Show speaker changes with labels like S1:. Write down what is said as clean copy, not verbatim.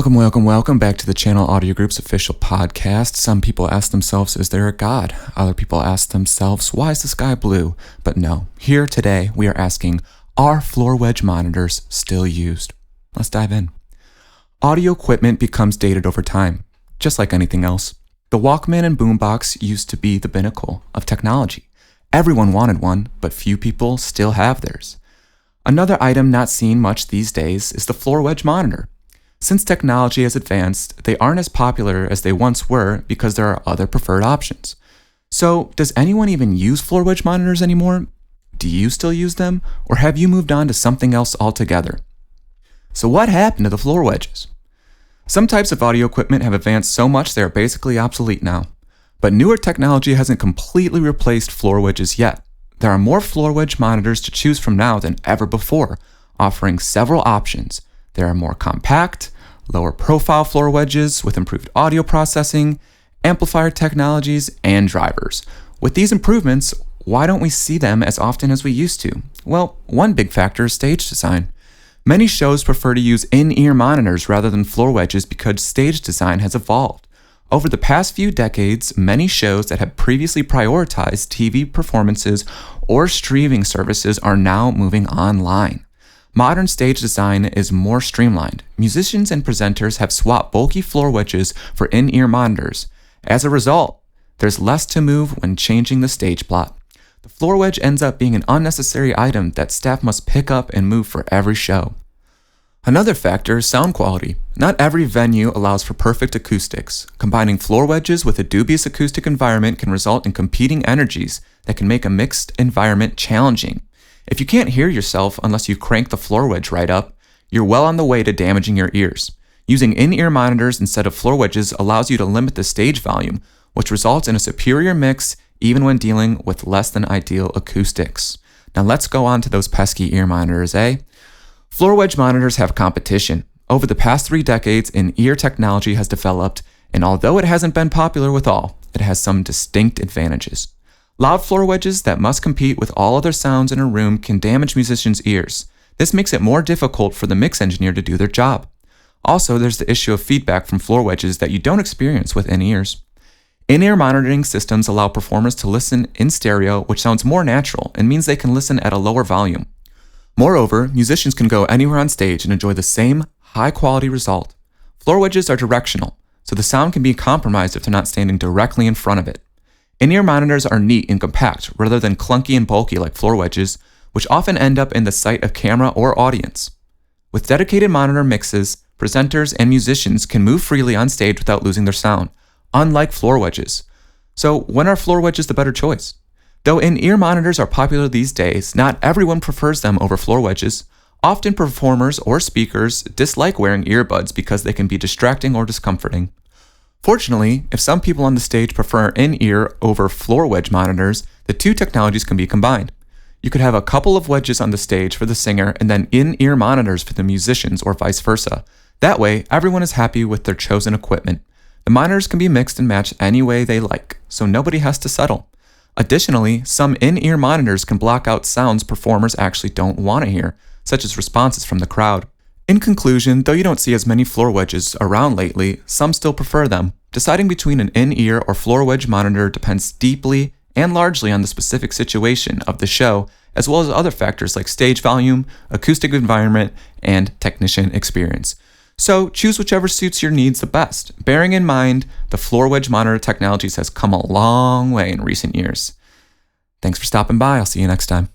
S1: Welcome back to the Channel Audio Group's official podcast. Some people ask themselves, is there a God? Other people ask themselves, why is the sky blue? But no, here today we are asking, are floor wedge monitors still used? Let's dive in. Audio equipment becomes dated over time, just like anything else. The Walkman and boombox used to be the pinnacle of technology. Everyone wanted one, but few people still have theirs. Another item not seen much these days is the floor wedge monitor. Since technology has advanced, they aren't as popular as they once were because there are other preferred options. So, does anyone even use floor wedge monitors anymore? Do you still use them, or have you moved on to something else altogether? So what happened to the floor wedges? Some types of audio equipment have advanced so much they are basically obsolete now. But newer technology hasn't completely replaced floor wedges yet. There are more floor wedge monitors to choose from now than ever before, offering several options. There are more compact, lower profile floor wedges with improved audio processing, amplifier technologies, and drivers. With these improvements, why don't we see them as often as we used to? Well, one big factor is stage design. Many shows prefer to use in-ear monitors rather than floor wedges because stage design has evolved. Over the past few decades, many shows that had previously prioritized TV performances or streaming services are now moving online. Modern stage design is more streamlined. Musicians and presenters have swapped bulky floor wedges for in-ear monitors. As a result, there's less to move when changing the stage plot. The floor wedge ends up being an unnecessary item that staff must pick up and move for every show. Another factor is sound quality. Not every venue allows for perfect acoustics. Combining floor wedges with a dubious acoustic environment can result in competing energies that can make a mixed environment challenging. If you can't hear yourself unless you crank the floor wedge right up, you're well on the way to damaging your ears. Using in-ear monitors instead of floor wedges allows you to limit the stage volume, which results in a superior mix even when dealing with less than ideal acoustics. Now let's go on to those pesky ear monitors, eh? Floor wedge monitors have competition. Over the past 3 decades, in-ear technology has developed, and although it hasn't been popular with all, it has some distinct advantages. Loud floor wedges that must compete with all other sounds in a room can damage musicians' ears. This makes it more difficult for the mix engineer to do their job. Also, there's the issue of feedback from floor wedges that you don't experience with in-ears. In-ear monitoring systems allow performers to listen in stereo, which sounds more natural and means they can listen at a lower volume. Moreover, musicians can go anywhere on stage and enjoy the same high-quality result. Floor wedges are directional, so the sound can be compromised if they're not standing directly in front of it. In-ear monitors are neat and compact rather than clunky and bulky like floor wedges, which often end up in the sight of camera or audience. With dedicated monitor mixes, presenters and musicians can move freely on stage without losing their sound, unlike floor wedges. So when are floor wedges the better choice? Though in-ear monitors are popular these days, not everyone prefers them over floor wedges. Often performers or speakers dislike wearing earbuds because they can be distracting or discomforting. Fortunately, if some people on the stage prefer in-ear over floor wedge monitors, the two technologies can be combined. You could have a couple of wedges on the stage for the singer and then in-ear monitors for the musicians or vice versa. That way, everyone is happy with their chosen equipment. The monitors can be mixed and matched any way they like, so nobody has to settle. Additionally, some in-ear monitors can block out sounds performers actually don't want to hear, such as responses from the crowd. In conclusion, though you don't see as many floor wedges around lately, some still prefer them. Deciding between an in-ear or floor wedge monitor depends deeply and largely on the specific situation of the show, as well as other factors like stage volume, acoustic environment, and technician experience. So choose whichever suits your needs the best, bearing in mind the floor wedge monitor technologies has come a long way in recent years. Thanks for stopping by. I'll see you next time.